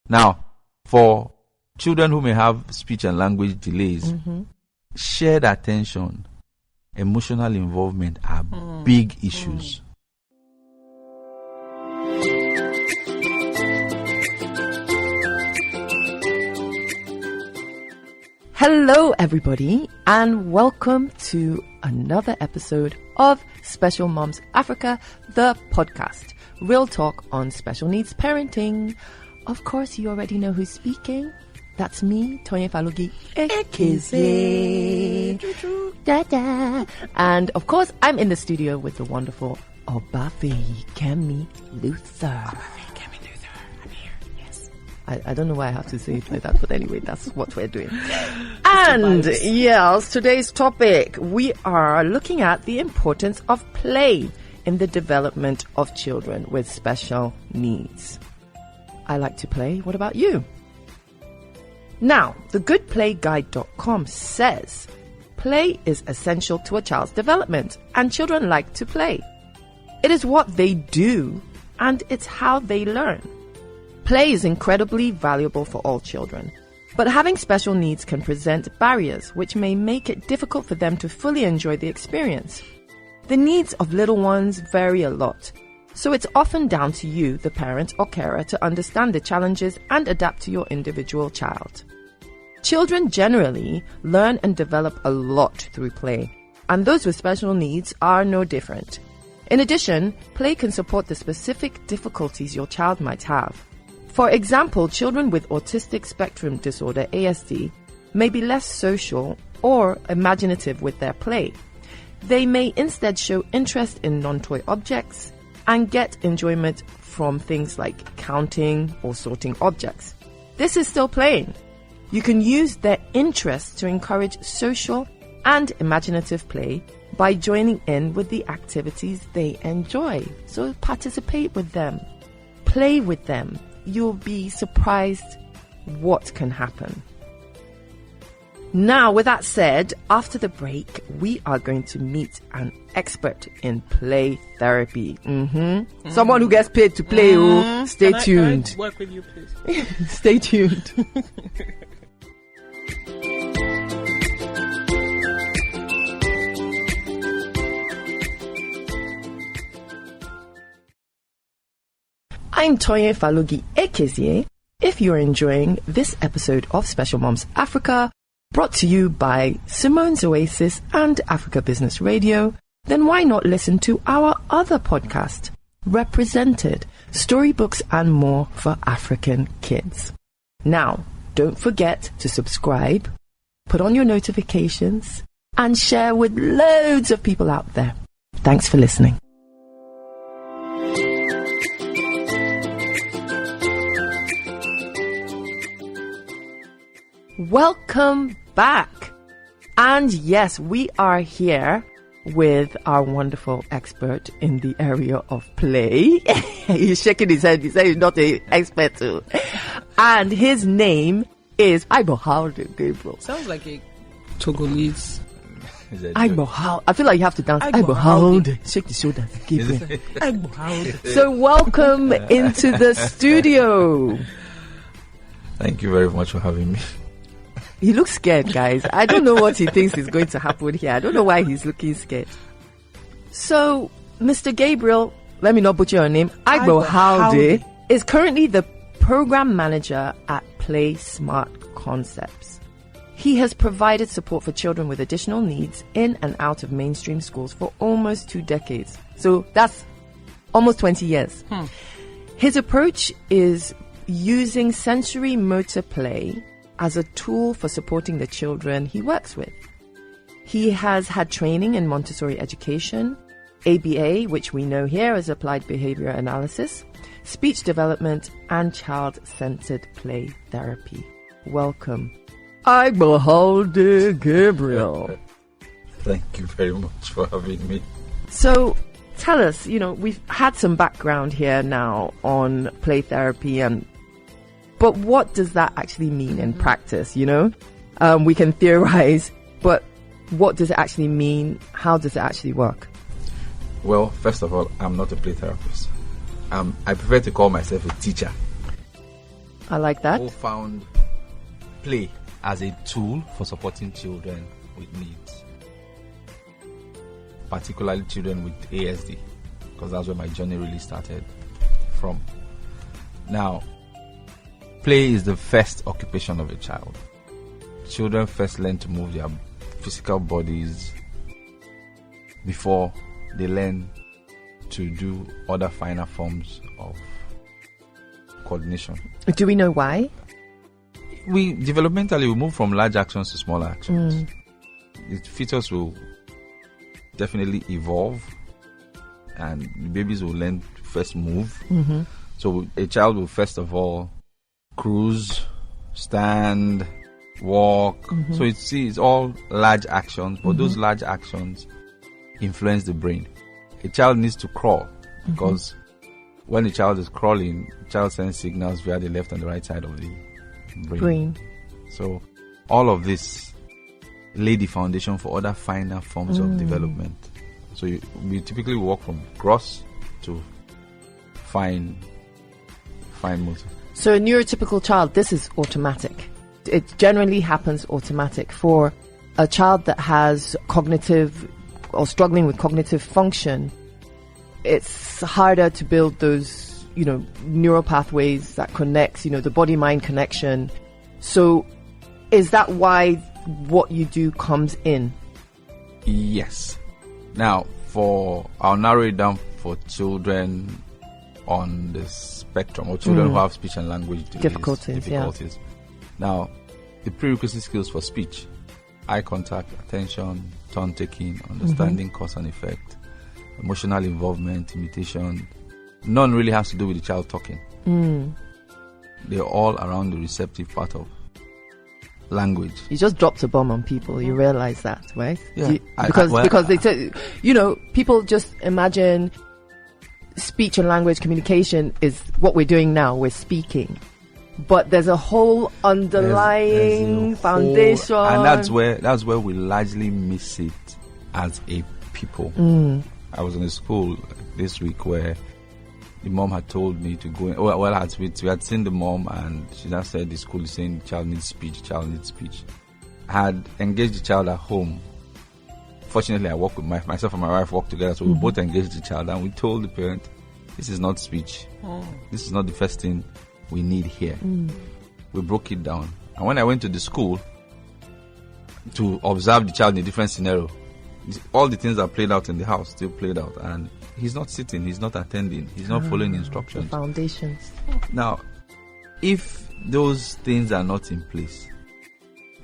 Now, for children who may have speech and language delays, shared attention, emotional involvement are big issues. Hello, everybody, and welcome to another episode of Special Moms Africa, the podcast. Real talk on special needs parenting. Of course, you already know who's speaking. That's me, Gabriel Aigbokhaode. And of course, I'm in the studio with the wonderful Obafemi Kemi Luther. I'm here. Yes. I don't know why I have to say it like that, but anyway, that's what we're doing. And yes, today's topic, we are looking at the importance of play in the development of children with special needs. I like to play. What about you? Now, thegoodplayguide.com says play is essential to a child's development and children like to play. It is what they do and it's how they learn. Play is incredibly valuable for all children, but having special needs can present barriers which may make it difficult for them to fully enjoy the experience. The needs of little ones vary a lot, so it's often down to you, the parent or carer, to understand the challenges and adapt to your individual child. Children generally learn and develop a lot through play, and those with special needs are no different. In addition, play can support the specific difficulties your child might have. For example, children with autistic spectrum disorder, ASD, may be less social or imaginative with their play. They may instead show interest in non-toy objects and get enjoyment from things like counting or sorting objects. This is still playing. You can use their interest to encourage social and imaginative play by joining in with the activities they enjoy. So participate with them, play with them. You'll be surprised what can happen. Now, with that said, after the break, we are going to meet an expert in play therapy. Someone who gets paid to play. Stay tuned. Can I work with you, please? Stay tuned. I'm Gabriel Aigbokhaode. If you're enjoying this episode of Special Moms Africa, brought to you by Simone's Oasis and Africa Business Radio, then why not listen to our other podcast, Represented, Storybooks and More for African Kids. Now, don't forget to subscribe, put on your notifications, and share with loads of people out there. Thanks for listening. Welcome back. And yes, we are here with our wonderful expert in the area of play. He's shaking his head. He said he's not an expert too. And his name is Aigbokhaode Gabriel. Sounds like a Togolese. Aigbokhaode. I feel like you have to dance. Aigbokhaode. Shake the shoulders. Gabriel. Aigbokhaode. So welcome into the studio. Thank you very much for having me. He looks scared, guys. I don't know what he thinks is going to happen here. I don't know why he's looking scared. So, Mr. Gabriel, let me not butcher your name, Aigbokhaode is currently the program manager at Play Smart Concepts. He has provided support for children with additional needs in and out of mainstream schools for almost 2 decades. So that's almost 20 years. His approach is using sensory motor play as a tool for supporting the children he works with. He has had training in Montessori education, ABA, which we know here as Applied Behavior Analysis, speech development, and child-centered play therapy. Welcome, Aigbokhaode Gabriel. Thank you very much for having me. So, tell us, we've had some background here now on play therapy but what does that actually mean in practice, We can theorize, but what does it actually mean? How does it actually work? Well, first of all, I'm not a play therapist. I prefer to call myself a teacher. I like that. who found play as a tool for supporting children with needs, particularly children with ASD, because that's where my journey really started from. Now, play is the first occupation of a child. Children first learn to move their physical bodies before they learn to do other finer forms of coordination. Do we know why? We developmentally we move from large actions to smaller actions. The fetus will definitely evolve, and the babies will learn to first move. So a child will first of all cruise, stand, walk. So it's all large actions, but those large actions influence the brain. A child needs to crawl because when a child is crawling, the child sends signals via the left and the right side of the brain. So all of this lay the foundation for other finer forms of development. So we typically walk from gross to fine motor. So a neurotypical child, this is automatic. It generally happens automatic. For a child that has cognitive or struggling with cognitive function, it's harder to build those, neural pathways that connects, the body-mind connection. So is that why what you do comes in? Yes. Now, I'll narrow it down for children on the spectrum, or children who have speech and language difficulties. Yeah. Now, the prerequisite skills for speech: eye contact, attention, turn taking, understanding cause and effect, emotional involvement, imitation. None really has to do with the child talking. They're all around the receptive part of language. You just dropped a bomb on people. You realize that, right? Yeah. Because they say, people just imagine speech and language communication is what we're doing now. We're speaking. But there's a whole underlying foundation. And that's where we largely miss it as a people. I was in a school this week where the mom had told me to go in. We had seen the mom, and she just said the school is saying the child needs speech. I had engaged the child at home. Fortunately, I work with myself and my wife work together, so we both engaged the child, and we told the parent, this is not speech. This is not the first thing we need here. We broke it down. And when I went to the school to observe the child in a different scenario, all the things that played out in the house still played out, and he's not sitting, he's not attending, he's not following instructions. The foundations. Now, if those things are not in place,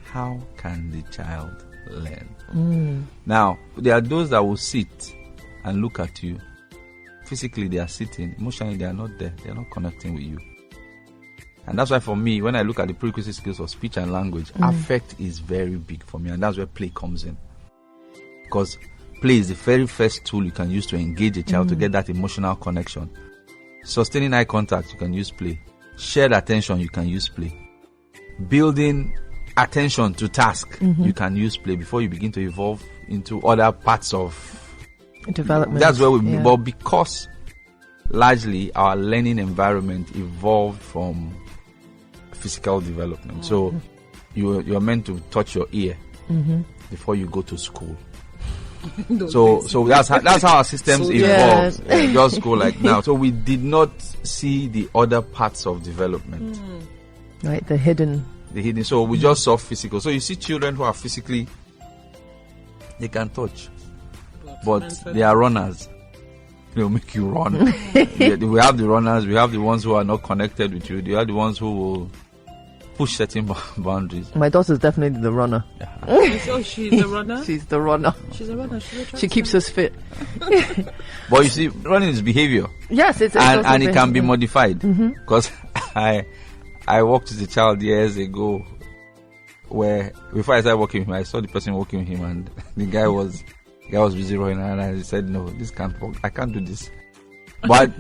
how can the child learn? Now, there are those that will sit and look at you. Physically, they are sitting. Emotionally, they are not there. They are not connecting with you. And that's why for me, when I look at the prerequisite skills of speech and language, affect is very big for me. And that's where play comes in. Because play is the very first tool you can use to engage a child to get that emotional connection. Sustaining eye contact, you can use play. Shared attention, you can use play. Building attention to task, you can use play before you begin to evolve into other parts of development. That's where but because largely our learning environment evolved from physical development. So you're meant to touch your ear before you go to school. So that's how our systems evolved. Just go like now. So we did not see the other parts of development. Right, the hidden. So we just saw physical. So you see children who are physically, they can touch, but they are runners. They'll make you run. We have the runners. We have the ones who are not connected with you. They are the ones who will push certain boundaries. My daughter's definitely the runner. So she's the runner? She's the runner. She's a runner. She keeps us fit. But you see, running is behavior. Yes, it's and it can be modified. Because I walked with a child years ago where before I started walking with him, I saw the person walking with him, and the guy was busy running, and I said, no, this can't work. I can't do this. But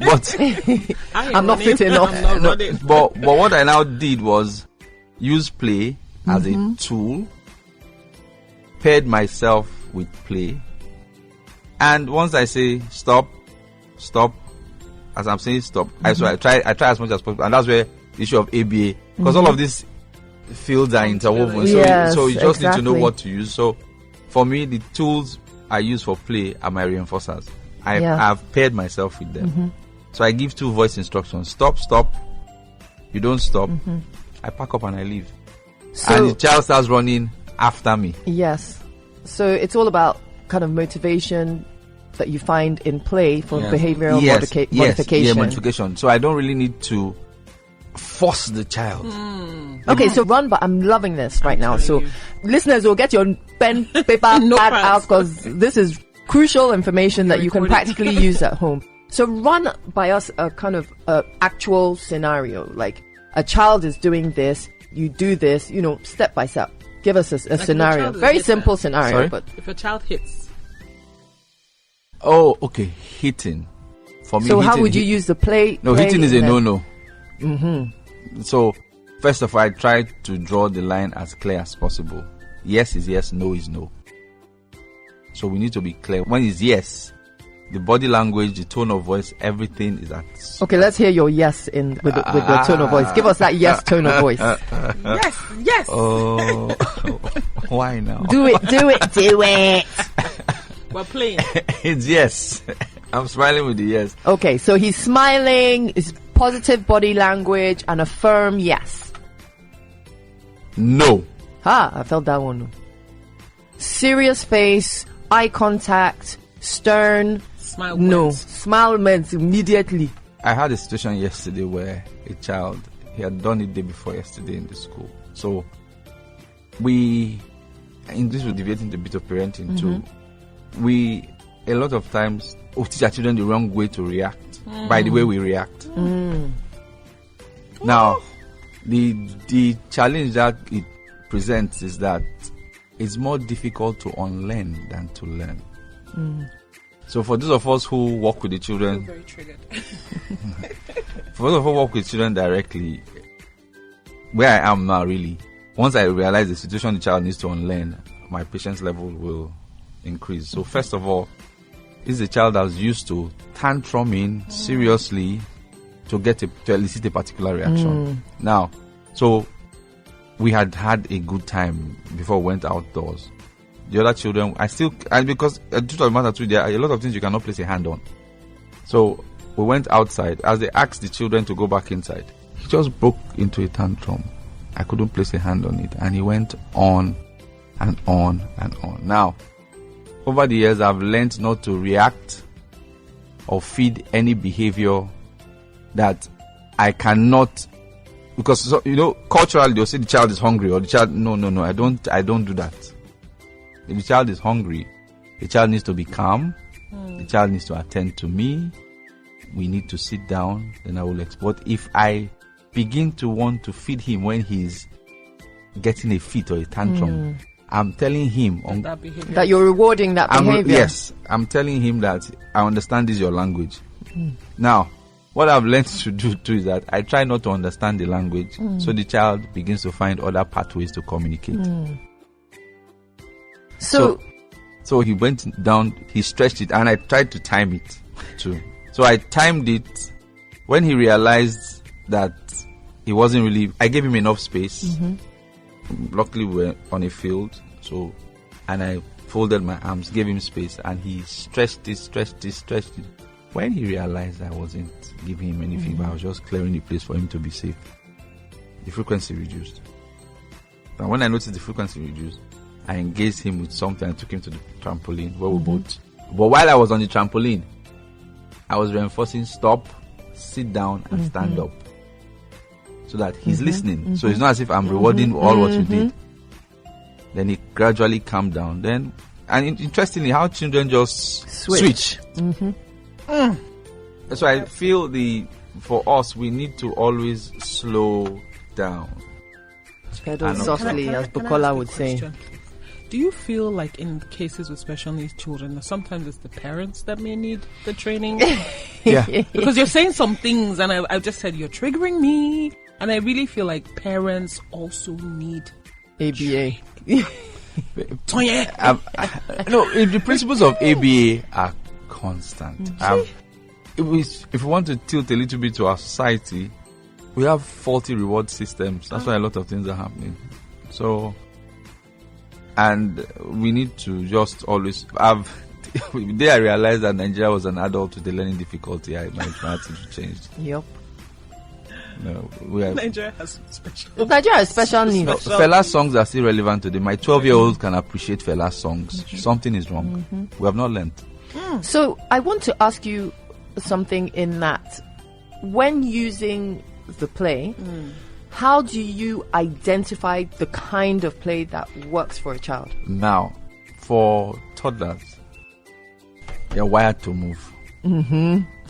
I'm not fit enough. But what I now did was use play as a tool, paired myself with play, and once I say stop, as I'm saying stop, I try as much as possible, and that's where issue of ABA, because all of these fields are interwoven. Yes, so you just need to know exactly. what to use. So for me, the tools I use for play are my reinforcers. I've paired myself with them. So I give 2 voice instructions. Stop. You don't stop. I pack up and I leave. So, And the child starts running after me. yes. So it's all about kind of motivation that you find in play for behavioral modification. Yeah, modification. So I don't really need to force the child. Okay, so run, but I'm loving this right now. So listeners will get your pen, paper, pad out, because this is crucial information that you can practically use at home. So run by us a kind of actual scenario, like a child is doing this, you do this, step by step. Give us a scenario. Very simple scenario. Sorry? But If a child hits, Oh, okay. Hitting. For me, so how hitting, would you use the play? No, play hitting is a and then- no-no. So, first of all, I try to draw the line as clear as possible. Yes is yes, no is no. So we need to be clear. When it's yes, the body language, the tone of voice, everything is at. Okay, let's hear your yes with the tone of voice. Give us that yes tone of voice. yes. Oh, why now? Do it. We're playing. It's yes. I'm smiling with the yes. Okay, so he's smiling, is positive body language, and a firm yes. No. I felt that one. Serious face, eye contact, stern. Smile. No, wins. smile meant immediately. I had a situation yesterday where a child, he had done it day before yesterday in the school. So in this we're debating a bit of parenting too. A lot of times teach our children the wrong way to react by the way we react. Now, the challenge that it presents is that it's more difficult to unlearn than to learn. So for those of us who work with the children, Very triggered. for those of us who work with children directly, where I am now really, once I realize the situation the child needs to unlearn, my patience level will increase. So first of all, this is a child that's used to tantruming seriously to elicit a particular reaction. Now, so we had a good time before we went outdoors. The other children, because the truth of the matter too, there are a lot of things you cannot place a hand on. So we went outside. As they asked the children to go back inside, he just broke into a tantrum. I couldn't place a hand on it, and he went on and on and on. Now, over the years, I've learned not to react or feed any behavior that I cannot, because culturally they'll say the child is hungry or the child. No, I don't do that. If the child is hungry, the child needs to be calm. The child needs to attend to me. We need to sit down. Then I will explain. But if I begin to want to feed him when he's getting a fit or a tantrum, I'm telling him That you're rewarding that behavior. Yes, I'm telling him that I understand this is your language. Now, what I've learned to do too is that I try not to understand the language, so the child begins to find other pathways to communicate. So he went down, he stretched it, and I tried to time it too. So I timed it. When he realized that he wasn't really, I gave him enough space. Luckily we were on a field, and I folded my arms, gave him space, and he stretched it. When he realized I wasn't giving him any feedback, I was just clearing the place for him to be safe, the frequency reduced. And when I noticed the frequency reduced, I engaged him with something. I took him to the trampoline where we both. But while I was on the trampoline, I was reinforcing stop, sit down, and stand up, so that he's listening. So it's not as if I'm rewarding all what you did. Then he gradually calmed down. Then, and interestingly, how children just switch. So I feel for us, we need to always slow down. Pedal softly, as Bukola would say. Do you feel like in cases with special needs children that sometimes it's the parents that may need the training? Yeah. Because you're saying some things and I just said you're triggering me, and I really feel like parents also need ABA. No, the principles of ABA are constant. If we want to tilt a little bit to our society, we have faulty reward systems. That's why a lot of things are happening. So, and we need to just always have. The day I realized that Nigeria was an adult with a learning difficulty, my attitude changed. Yep. No, we have. Nigeria has special. Nigeria has special needs. No, Fela's songs are still relevant today. My 12-year-old can appreciate Fela's songs. Something is wrong. We have not learned. So I want to ask you something in that when using the play, how do you identify the kind of play that works for a child? Now, for toddlers, they're wired to move.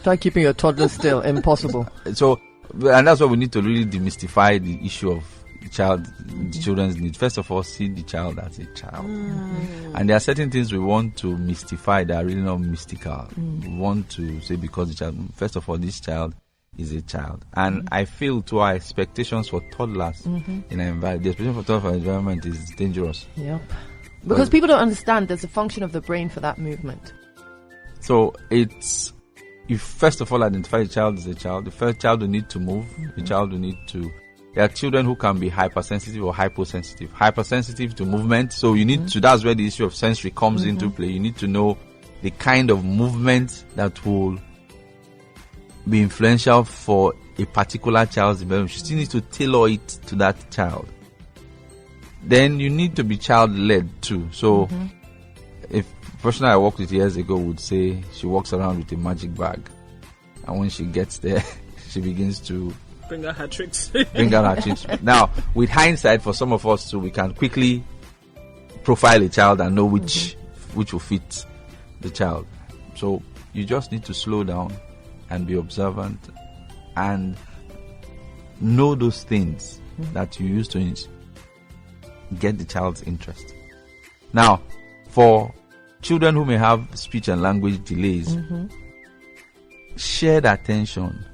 Try keeping your toddler still. Impossible. So, and that's why we need to really demystify the issue of children's needs. First of all, see the child as a child. And there are certain things we want to mystify that are really not mystical. We want to say because the child, first of all, this child is a child. And I feel to our expectations for toddlers in an environment, the expectation for toddlers for environment is dangerous. Yep. Because people don't understand there's a function of the brain for that movement. So it's, you first of all identify the child as a child. The first child will need to move. The child will need to. There are children who can be hypersensitive or hyposensitive. Hypersensitive to movement. So you need to. That's where the issue of sensory comes into play. You need to know the kind of movement that will be influential for a particular child's development. You still need to tailor it to that child. Then you need to be child-led too. So if the person I worked with years ago would say she walks around with a magic bag, and when she gets there, she begins to bring out her tricks. Now, with hindsight, for some of us too, we can quickly profile a child and know which will fit the child. So you just need to slow down and be observant and know those things that you use to get the child's interest. Now, for children who may have speech and language delays, shared attention,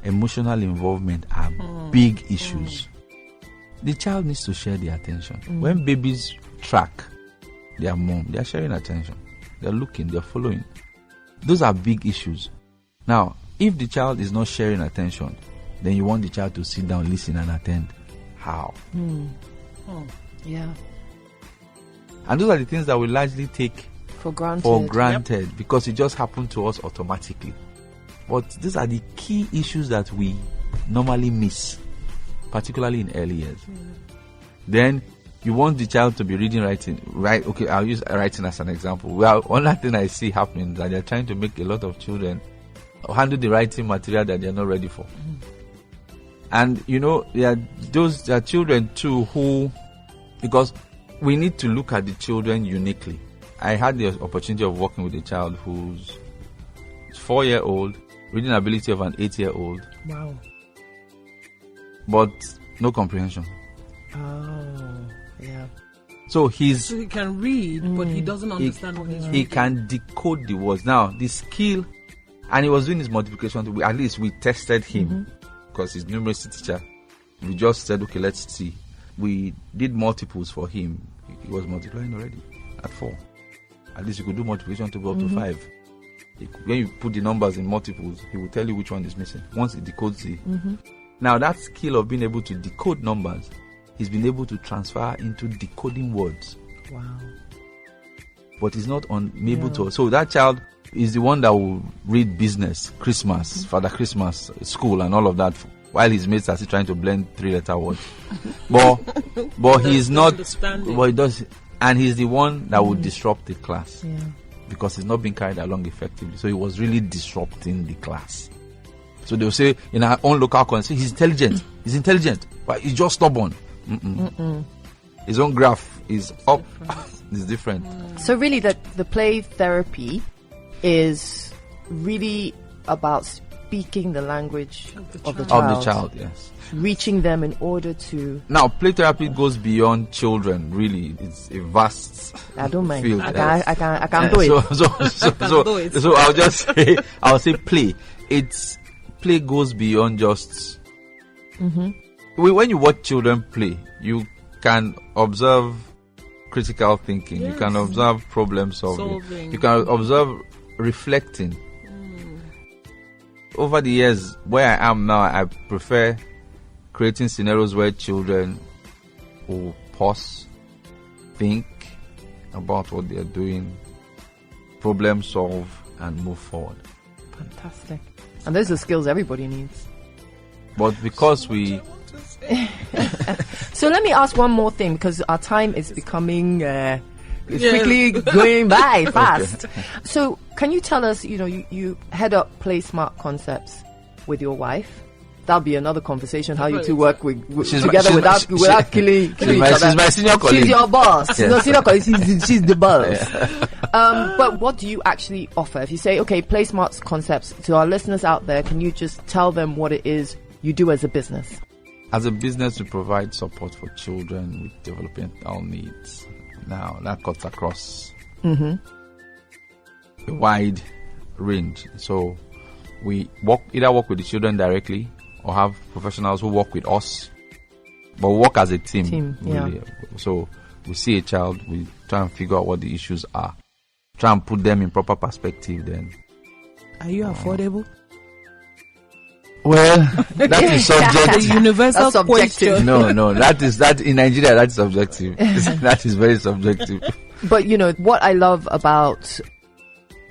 emotional involvement are big issues. The child needs to share the attention. When babies track their mom, they are sharing attention. They're looking, they're following. Those are big issues. Now, if the child is not sharing attention, then you want the child to sit down, listen, and attend. How? Yeah. And those are the things that we largely take for granted. Because it just happened to us automatically. But these are the key issues that we normally miss, particularly in early years. Then you want the child to be reading, writing, right? Okay, I'll use writing as an example. Well, one thing I see happening is that they're trying to make a lot of children handle the writing material that they're not ready for. And there are children too who, because we need to look at the children uniquely. I had the opportunity of working with a child who's 4-year-old, reading ability of an 8-year-old. Wow. But no comprehension. Oh, yeah. So he can read, but he doesn't understand what he's reading. He can decode the words. Now, the skill, and he was doing his multiplication. At least we tested him because he's numeracy teacher. We just said, okay, let's see. We did multiples for him. He was multiplying already at 4. At least you could do multiplication to go up to 5. When you put the numbers in multiples, he will tell you which one is missing. Once he decodes it. Now, that skill of being able to decode numbers, he's been able to transfer into decoding words. Wow. But he's not able to. So that child is the one that will read business, Christmas, Father Christmas, school, and all of that, while his mates are still trying to blend 3-letter words. but he's not. But he does. And he's the one that would disrupt the class. Yeah. Because he's not being carried along effectively. So he was really disrupting the class. So they'll say in our own local currency, he's intelligent, but he's just stubborn. His own graph is up. It's different. So really the play therapy is really about speaking the language of the child. Yes. Reaching them in order to... Now, play therapy goes beyond children, really. It's a vast I don't mind. field. I can do it. So I'll say play. Play goes beyond just... When you watch children play, you can observe critical thinking. Yes. You can observe problem solving. You can observe reflecting. Over the years, where I am now, I prefer creating scenarios where children will pause, think about what they are doing, problem solve, and move forward. Fantastic. And those are skills everybody needs. But because we... So let me ask one more thing, because our time is becoming quickly going by fast. Okay. So can you tell us, you head up Play Smart Concepts with your wife. That'll be another conversation, how you two work together without killing each other. She's my senior colleague. She's your boss. Yes. No, senior colleague, she's the boss. But what do you actually offer? If you say, okay, Play Smart Concepts, to our listeners out there, can you just tell them what it is you do as a business? As a business, we provide support for children with developmental needs. Now, that cuts across a wide range. So, we either work with the children directly or have professionals who work with us, but we work as a team. Really. Yeah. So, we see a child, we try and figure out what the issues are, try and put them in proper perspective then. Are you affordable? Well, that is subjective. The universal question. No, that in Nigeria, that's subjective. That is very subjective. But what I love about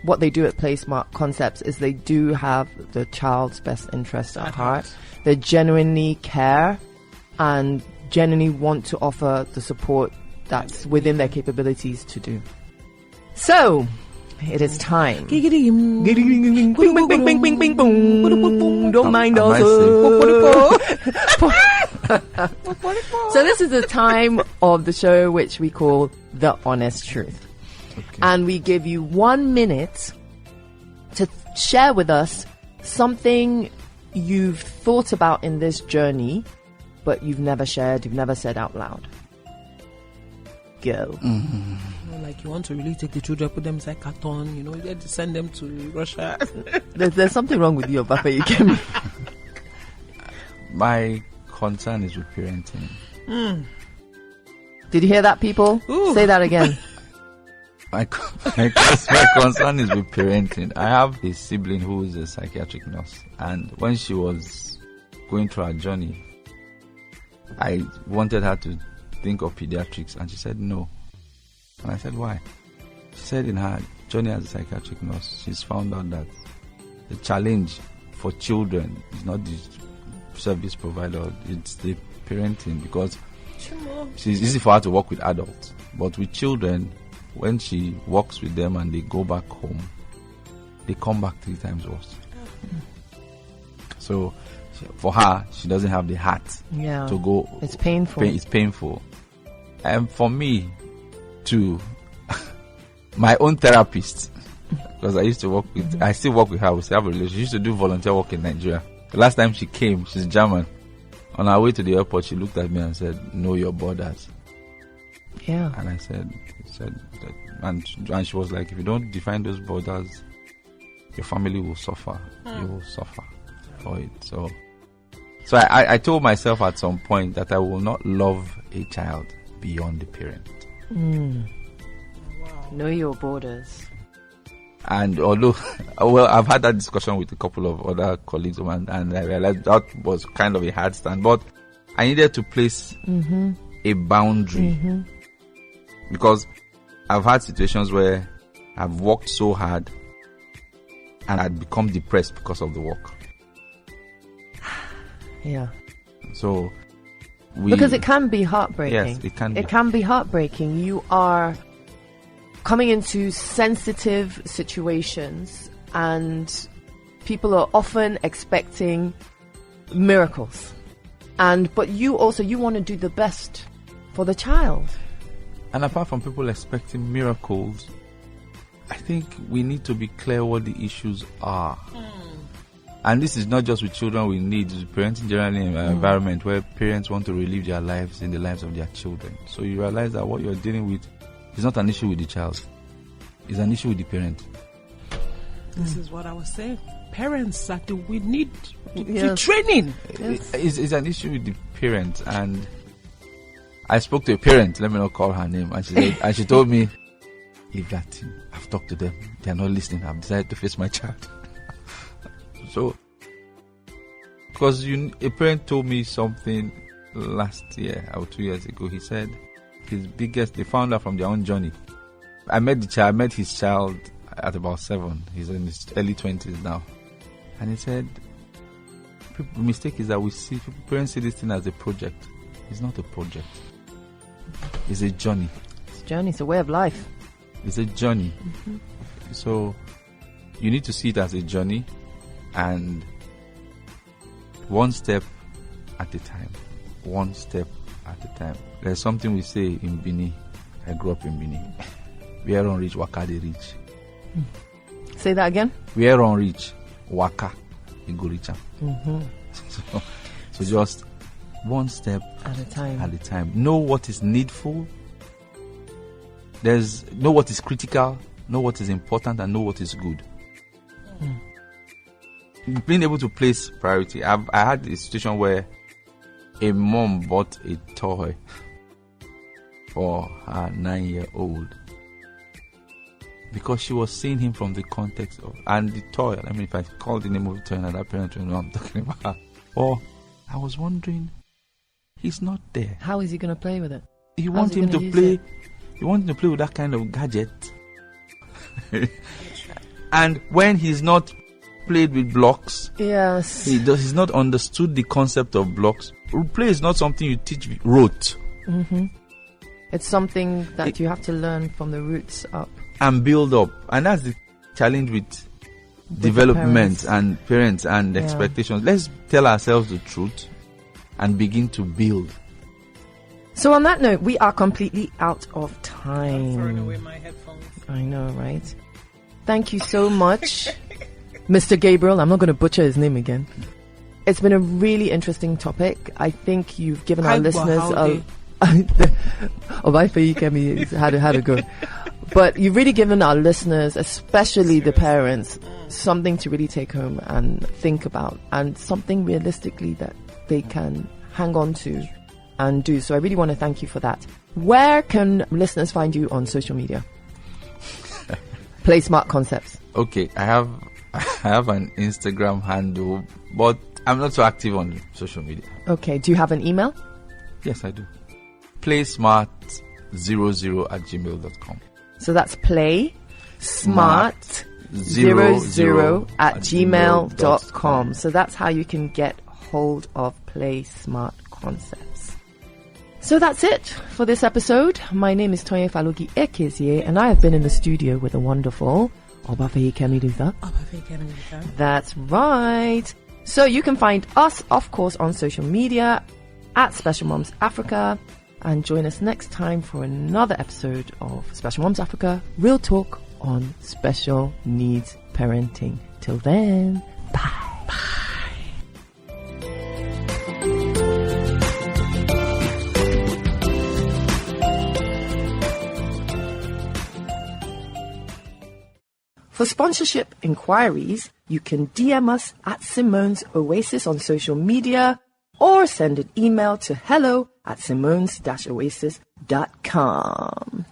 what they do at Play Smart Concepts is they do have the child's best interest at heart. They genuinely care and genuinely want to offer the support that's within their capabilities to do. So, it is time. Bing, bing, bing, bing, bing, boom. Don't mind us. So this is the time of the show which we call The Honest Truth. Okay. And we give you 1 minute to share with us something you've thought about in this journey, but you've never shared, you've never said out loud. Go. Like you want to really take the children, put them inside carton, you had to send them to Russia. There's something wrong with you, Papa. You can. My concern is with parenting. Did you hear that, people? Ooh. Say that again. My concern is with parenting. I have a sibling who is a psychiatric nurse, and when she was going through her journey, I wanted her to think of pediatrics, and she said no. And I said, why? She said in her journey as a psychiatric nurse, she's found out that the challenge for children is not the service provider, it's the parenting, because it's easy for her to work with adults, but with children, when she works with them and they go back home, they come back 3 times worse. So for her, she doesn't have the heart to go. It's painful. It's painful. And for me, too, my own therapist, because I still work with her, we still have a relationship. She used to do volunteer work in Nigeria. The last time she came, she's German. On our way to the airport, she looked at me and said, "Know your borders." Yeah. And I said that, and she was like, if you don't define those borders, your family will suffer. You will suffer for it. So I told myself at some point that I will not love a child beyond the parent. Wow. Know your borders. And although, I've had that discussion with a couple of other colleagues of mine, and I realized that was kind of a hard stand, but I needed to place a boundary, because I've had situations where I've worked so hard and I'd become depressed because of the work. Yeah. So because it can be heartbreaking. Yes, it can be. It can be heartbreaking. You are coming into sensitive situations, and people are often expecting miracles. But you want to do the best for the child. And apart from people expecting miracles, I think we need to be clear what the issues are. And this is not just with children, we need parenting generally in an environment where parents want to relive their lives in the lives of their children. So you realize that what you're dealing with is not an issue with the child, it's an issue with the parent. This is what I was saying. Parents, we need the training. Yes. It's an issue with the parent. And I spoke to a parent, let me not call her name, and she said, and she told me, leave that thing. I've talked to them. They're not listening. I've decided to face my child. So Because a parent told me something last year or 2 years ago. He said they found out from their own journey. I met his child at about 7. He's in his early 20s now. And he said, the mistake is that parents see this thing as a project. It's not a project. It's a journey. It's a journey. It's a way of life. It's a journey. Mm-hmm. So you need to see it as a journey, and one step at a time. One step at a time. There's something we say in Bini. I grew up in Bini. Where on reach, waka they reach. Say that again. Where on reach, waka, you go reach. Mm-hmm. So just one step at a time. At a time. Know what is needful. Know what is critical. Know what is important, and know what is good. Being able to place priority. I had a situation where a mom bought a toy for her 9-year-old because she was seeing him from the context of, and the toy, I mean, if I call the name of the toy, and that parent will know I'm talking about. Or I was wondering, he's not there. How is he going to play with it? You want him to play with that kind of gadget. And when he's not played with blocks, yes, he's not understood the concept of blocks. Play is not something you teach rote. Mm-hmm. It's something that you have to learn from the roots up and build up. And that's the challenge with development and parents and expectations. Let's tell ourselves the truth and begin to build. So on that note, we are completely out of time. I'm throwing away my headphones. I know, right? Thank you so much, Mr. Gabriel. I'm not going to butcher his name again. It's been a really interesting topic. I think you've given our listeners how to go. But you've really given our listeners, especially the parents, something to really take home and think about, and something realistically that they can hang on to and do. So I really want to thank you for that. Where can listeners find you on social media? Play Smart Concepts. Okay, I have an Instagram handle, but I'm not so active on social media. Okay, do you have an email? Yes, I do. playsmart00@gmail.com. So that's playsmart00@gmail.com. So that's how you can get hold of Play Smart Concepts. So that's it for this episode. My name is Toye Falogi Ekezie, and I have been in the studio with the wonderful Obafemi Kemi. That's right. So you can find us, of course, on social media at Special Moms Africa, and join us next time for another episode of Special Moms Africa, real talk on special needs parenting. Till then, bye. For sponsorship inquiries, you can DM us at Simone's Oasis on social media, or send an email to hello@simones-oasis.com.